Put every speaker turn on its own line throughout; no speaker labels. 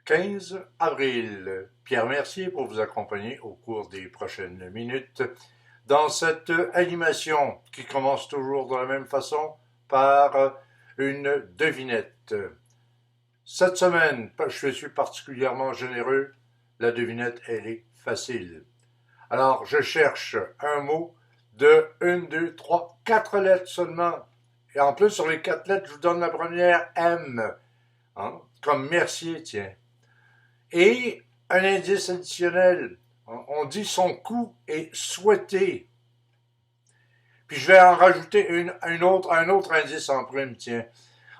15 avril. Pierre Mercier pour vous accompagner au cours des prochaines minutes dans cette animation qui commence toujours de la même façon par une devinette. Cette semaine, je suis particulièrement généreux. La devinette, elle est facile. Alors, je cherche un mot de 1, 2, 3, 4 lettres seulement. Et en plus, sur les 4 lettres, je vous donne la première M. Hein? Comme Mercier, tiens. Et un indice additionnel. On dit son coût est souhaité. Puis je vais en rajouter un autre indice en prime, tiens.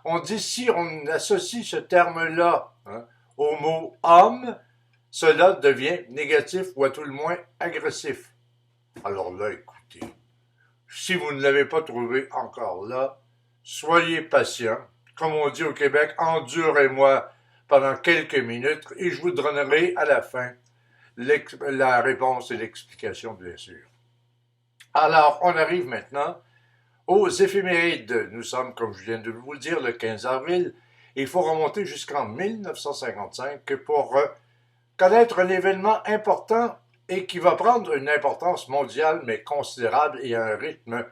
On dit si on associe ce terme-là au mot homme, cela devient négatif ou à tout le moins agressif. Alors là, écoutez, si vous ne l'avez pas trouvé encore là, soyez patient. Comme on dit au Québec, endurez-moi pendant quelques minutes et je vous donnerai à la fin la réponse et l'explication, bien sûr. Alors, on arrive maintenant aux éphémérides. Nous sommes, comme je viens de vous le dire, le 15 avril. Il faut remonter jusqu'en 1955 pour connaître un événement important et qui va prendre une importance mondiale, mais considérable et à un rythme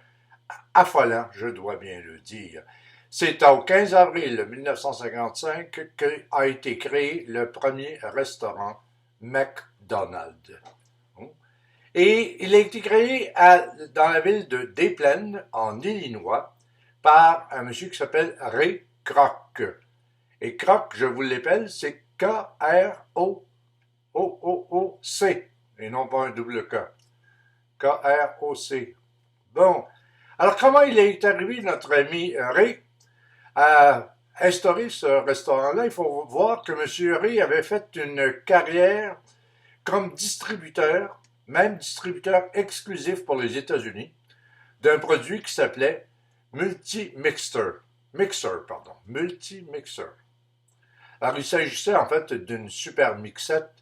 affolant, je dois bien le dire. C'est au 15 avril 1955 qu'a été créé le premier restaurant McDonald's. Et il a été créé dans la ville de Des Plaines, en Illinois, par un monsieur qui s'appelle Ray Kroc. Et Kroc, je vous l'appelle, c'est K-R-O-O-O-C, et non pas un double K. K-R-O-C. Bon. Alors, comment il est arrivé, notre ami Ray, à instaurer ce restaurant-là? Il faut voir que M. Ray avait fait une carrière comme distributeur, même distributeur exclusif pour les États-Unis, d'un produit qui s'appelait Multi-Mixer. Multi-Mixer. Alors, il s'agissait en fait d'une super mixette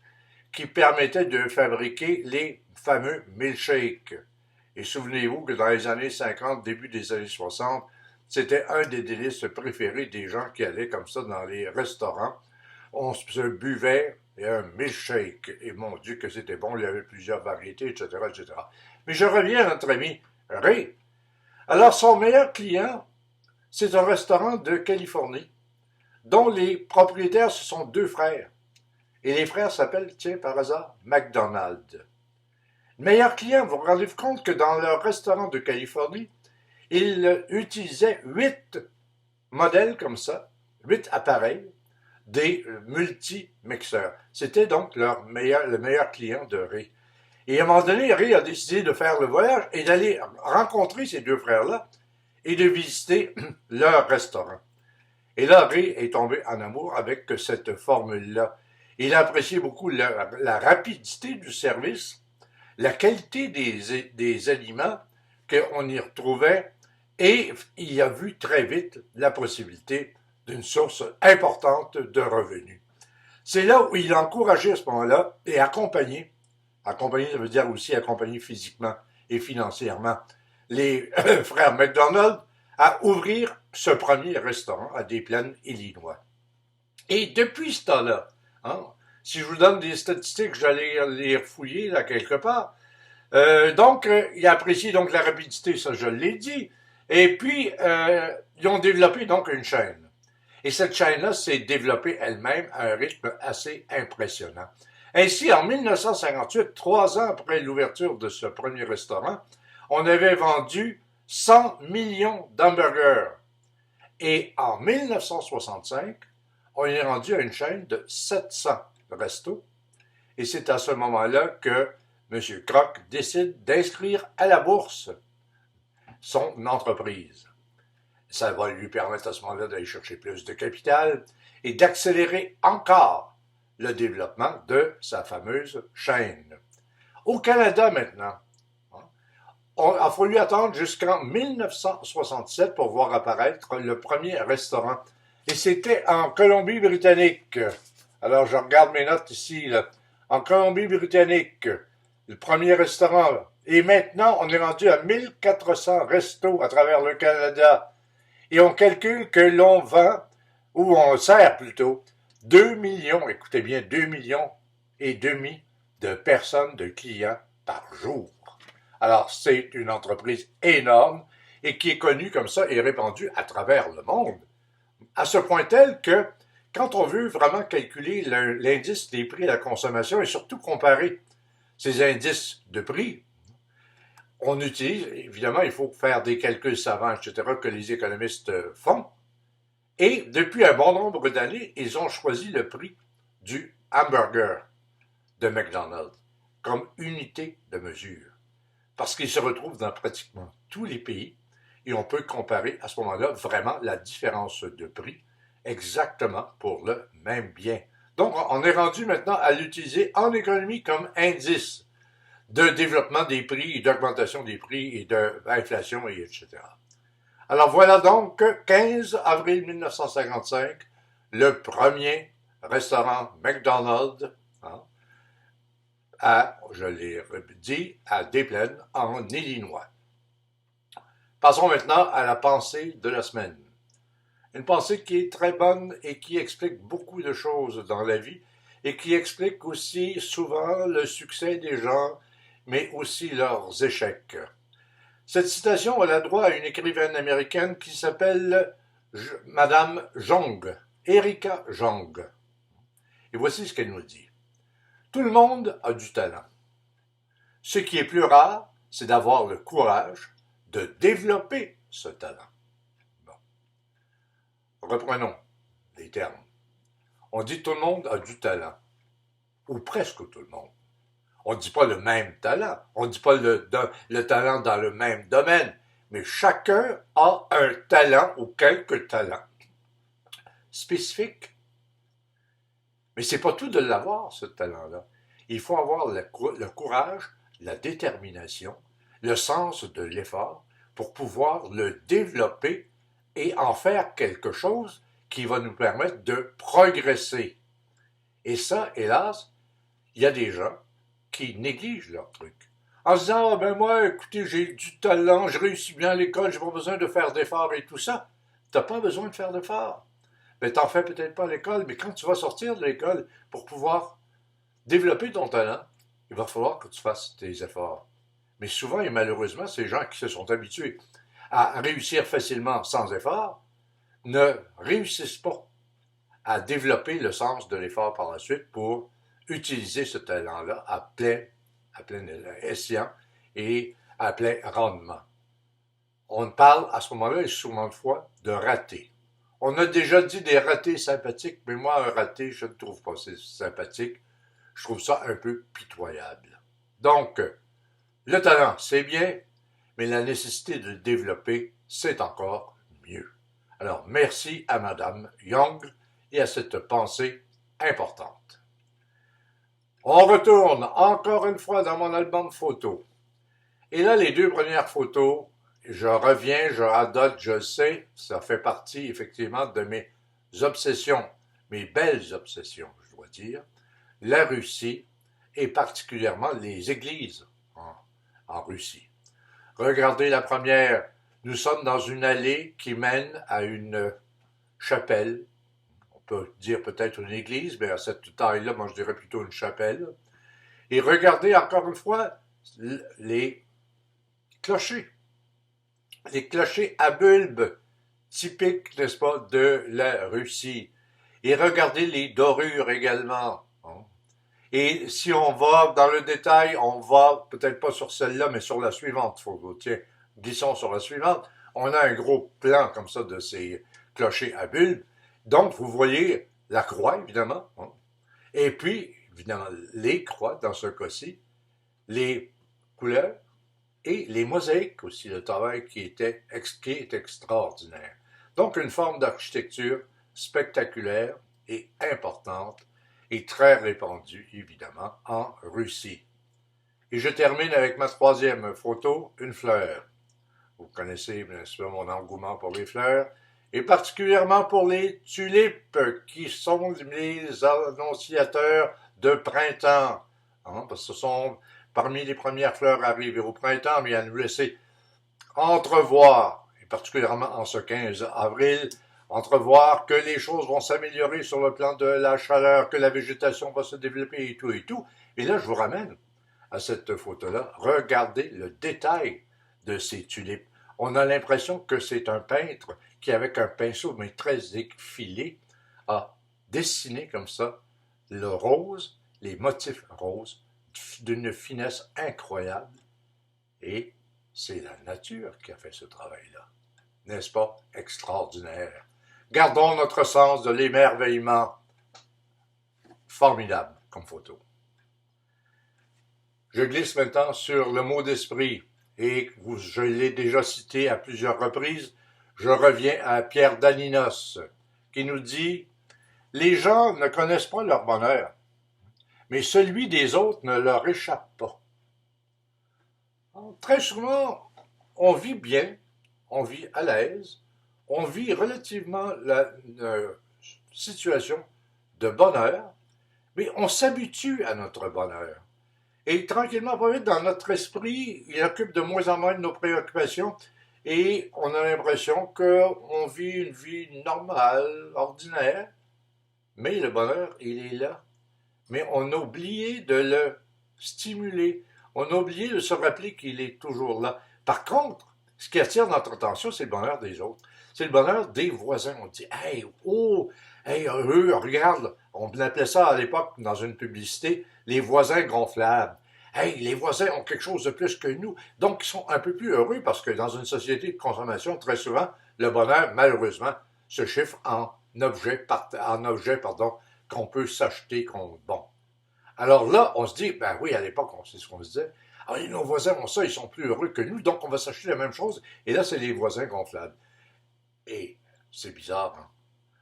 qui permettait de fabriquer les fameux milkshakes. Et souvenez-vous que dans les années 50, début des années 60, c'était un des délices préférés des gens qui allaient comme ça dans les restaurants. On se buvait un milkshake. Et mon Dieu que c'était bon, il y avait plusieurs variétés, etc., etc. Mais je reviens à notre ami Ray. Alors, son meilleur client, c'est un restaurant de Californie, dont les propriétaires, ce sont deux frères. Et les frères s'appellent, tiens, par hasard, McDonald's. Le meilleur client, vous vous rendez compte que dans leur restaurant de Californie, ils utilisaient 8 modèles comme ça, 8 appareils, des multi-mixeurs. C'était donc le meilleur client de Ray. Et à un moment donné, Ray a décidé de faire le voyage et d'aller rencontrer ces deux frères-là et de visiter leur restaurant. Et là, Ray est tombé en amour avec cette formule-là. Il a apprécié beaucoup la rapidité du service, la qualité des aliments qu'on y retrouvait, et il a vu très vite la possibilité d'une source importante de revenus. C'est là où il a encouragé à ce moment-là et accompagné, ça veut dire aussi accompagner physiquement et financièrement, les frères McDonald à ouvrir ce premier restaurant à Des Plaines, Illinois. Et depuis ce temps-là, si je vous donne des statistiques, j'allais les refouiller là quelque part. Il a apprécié donc la rapidité, ça je l'ai dit. Et puis, ils ont développé donc une chaîne. Et cette chaîne-là s'est développée elle-même à un rythme assez impressionnant. Ainsi, en 1958, 3 ans après l'ouverture de ce premier restaurant, on avait vendu 100 millions d'hamburgers. Et en 1965, on est rendu à une chaîne de 700 restos. Et c'est à ce moment-là que M. Kroc décide d'inscrire à la bourse son entreprise. Ça va lui permettre à ce moment-là d'aller chercher plus de capital et d'accélérer encore le développement de sa fameuse chaîne. Au Canada maintenant, il a fallu attendre jusqu'en 1967 pour voir apparaître le premier restaurant. Et c'était en Colombie-Britannique. Alors, je regarde mes notes ici. Là. En Colombie-Britannique, le premier restaurant. Et maintenant, on est rendu à 1400 restos à travers le Canada. Et on calcule que l'on vend, ou on sert plutôt, 2 millions, écoutez bien, 2 millions et demi de personnes, de clients par jour. Alors, c'est une entreprise énorme et qui est connue comme ça et répandue à travers le monde. À ce point tel que, quand on veut vraiment calculer l'indice des prix à la consommation et surtout comparer ces indices de prix, on utilise, évidemment, il faut faire des calculs savants, etc., que les économistes font. Et depuis un bon nombre d'années, ils ont choisi le prix du hamburger de McDonald's comme unité de mesure. Parce qu'il se retrouve dans pratiquement tous les pays et on peut comparer à ce moment-là vraiment la différence de prix exactement pour le même bien. Donc, on est rendu maintenant à l'utiliser en économie comme indice de développement des prix et d'augmentation des prix et d'inflation, et etc. Alors voilà donc 15 avril 1955, le premier restaurant McDonald's, je l'ai dit, à Des Plaines, en Illinois. Passons maintenant à la pensée de la semaine. Une pensée qui est très bonne et qui explique beaucoup de choses dans la vie et qui explique aussi souvent le succès des gens, mais aussi leurs échecs. Cette citation, elle a droit à une écrivaine américaine qui s'appelle Madame Jong, Erika Jong. Et voici ce qu'elle nous dit. Tout le monde a du talent. Ce qui est plus rare, c'est d'avoir le courage de développer ce talent. Bon. Reprenons les termes. On dit tout le monde a du talent, ou presque tout le monde. On ne dit pas le même talent, on ne dit pas le talent dans le même domaine, mais chacun a un talent ou quelques talents spécifiques. Mais c'est pas tout de l'avoir, ce talent-là. Il faut avoir le courage, la détermination, le sens de l'effort pour pouvoir le développer et en faire quelque chose qui va nous permettre de progresser. Et ça, hélas, il y a des gens qui négligent leur truc. En se disant, ben moi, écoutez, j'ai du talent, je réussis bien à l'école, j'ai pas besoin de faire d'efforts et tout ça. T'as pas besoin de faire d'efforts. Ben, t'en fais peut-être pas à l'école, mais quand tu vas sortir de l'école pour pouvoir développer ton talent, il va falloir que tu fasses tes efforts. Mais souvent et malheureusement, ces gens qui se sont habitués à réussir facilement sans effort ne réussissent pas à développer le sens de l'effort par la suite pour utiliser ce talent-là à plein escient et à plein rendement. On parle à ce moment-là, et souvent de fois, de ratés. On a déjà dit des ratés sympathiques, mais moi, un raté, je ne trouve pas sympathique. Je trouve ça un peu pitoyable. Donc, le talent, c'est bien, mais la nécessité de le développer, c'est encore mieux. Alors, merci à Madame Young et à cette pensée importante. On retourne encore une fois dans mon album photo. Et là, les deux premières photos, je reviens, je radote, je sais, ça fait partie effectivement de mes obsessions, mes belles obsessions, je dois dire, la Russie et particulièrement les églises en Russie. Regardez la première, nous sommes dans une allée qui mène à une chapelle, on peut dire peut-être une église, mais à cette taille-là, moi je dirais plutôt une chapelle. Et regardez encore une fois les clochers à bulbes, typiques, n'est-ce pas, de la Russie. Et regardez les dorures également. Et si on va dans le détail, on va peut-être pas sur celle-là, mais sur la suivante. Tiens, glissons sur la suivante. On a un gros plan comme ça de ces clochers à bulbes. Donc, vous voyez la croix, évidemment. Et puis, évidemment, les croix, dans ce cas-ci, les couleurs et les mosaïques aussi, le travail qui est extraordinaire. Donc, une forme d'architecture spectaculaire et importante et très répandue, évidemment, en Russie. Et je termine avec ma troisième photo, une fleur. Vous connaissez bien sûr mon engouement pour les fleurs, et particulièrement pour les tulipes, qui sont les annonciateurs de printemps. Parce que ce sont parmi les premières fleurs à arriver au printemps, mais à nous laisser entrevoir, et particulièrement en ce 15 avril, entrevoir que les choses vont s'améliorer sur le plan de la chaleur, que la végétation va se développer et tout et tout. Et là, je vous ramène à cette photo-là. Regardez le détail de ces tulipes. On a l'impression que c'est un peintre qui, avec un pinceau, mais très effilé, a dessiné comme ça le rose, les motifs roses, d'une finesse incroyable. Et c'est la nature qui a fait ce travail-là. N'est-ce pas extraordinaire? Gardons notre sens de l'émerveillement. Formidable comme photo. Je glisse maintenant sur le mot d'esprit et je l'ai déjà cité à plusieurs reprises. Je reviens à Pierre Daninos qui nous dit « Les gens ne connaissent pas leur bonheur, mais celui des autres ne leur échappe pas. » Très souvent, on vit bien, on vit à l'aise, on vit relativement la situation de bonheur, mais on s'habitue à notre bonheur. Et tranquillement, pas vite, dans notre esprit, il occupe de moins en moins de nos préoccupations et on a l'impression qu'on vit une vie normale, ordinaire, mais le bonheur, il est là. Mais on a oublié de le stimuler. On a oublié de se rappeler qu'il est toujours là. Par contre, ce qui attire notre attention, c'est le bonheur des autres. C'est le bonheur des voisins. On dit « Hey, oh, hey, eux, regarde », on appelait ça à l'époque, dans une publicité, les voisins gonflables. Hey, les voisins ont quelque chose de plus que nous. Donc, ils sont un peu plus heureux parce que dans une société de consommation, très souvent, le bonheur, malheureusement, se chiffre en objet, qu'on peut s'acheter. Bon. Alors là, on se dit, ben oui, à l'époque, c'est ce qu'on se disait. Ah, nos voisins ont ça, ils sont plus heureux que nous, donc on va s'acheter la même chose. Et là, c'est les voisins gonflables. Et c'est bizarre, hein?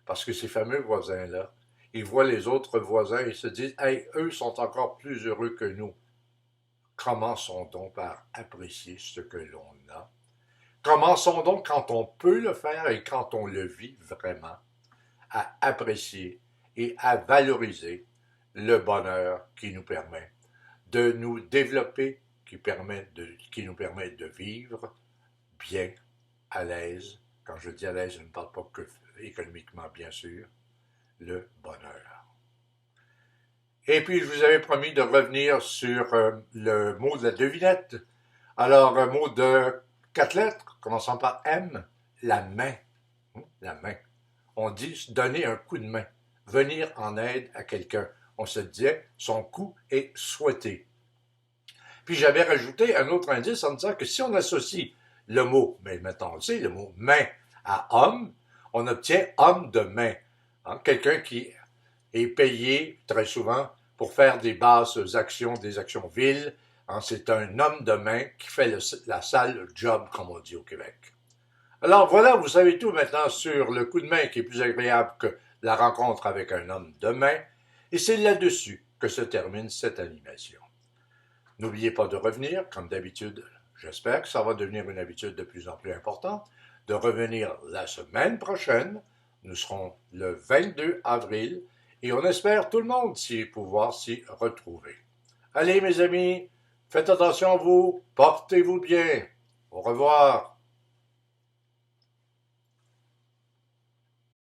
Parce que ces fameux voisins-là, ils voient les autres voisins et se disent, hey, eux sont encore plus heureux que nous. Commençons donc par apprécier ce que l'on a. Commençons donc, quand on peut le faire et quand on le vit vraiment, à apprécier et à valoriser le bonheur qui nous permet de nous développer, qui nous permet de vivre bien, à l'aise. Quand je dis à l'aise, je ne parle pas que économiquement, bien sûr, le bonheur. Et puis, je vous avais promis de revenir sur le mot de la devinette. Alors, un mot de 4 lettres, commençant par M, la main. La main. On dit donner un coup de main, venir en aide à quelqu'un. On se disait, son coup est souhaité. Puis j'avais rajouté un autre indice en disant que si on associe le mot, mais maintenant on le sait, le mot main à homme, on obtient homme de main. Hein? Quelqu'un qui est payé très souvent pour faire des basses actions, des actions viles. Hein? C'est un homme de main qui fait la sale job, comme on dit au Québec. Alors voilà, vous savez tout maintenant sur le coup de main qui est plus agréable que la rencontre avec un homme de main. Et c'est là-dessus que se termine cette animation. N'oubliez pas de revenir, comme d'habitude, j'espère que ça va devenir une habitude de plus en plus importante, de revenir la semaine prochaine. Nous serons le 22 avril et on espère tout le monde pouvoir s'y retrouver. Allez mes amis, faites attention à vous, portez-vous bien. Au revoir.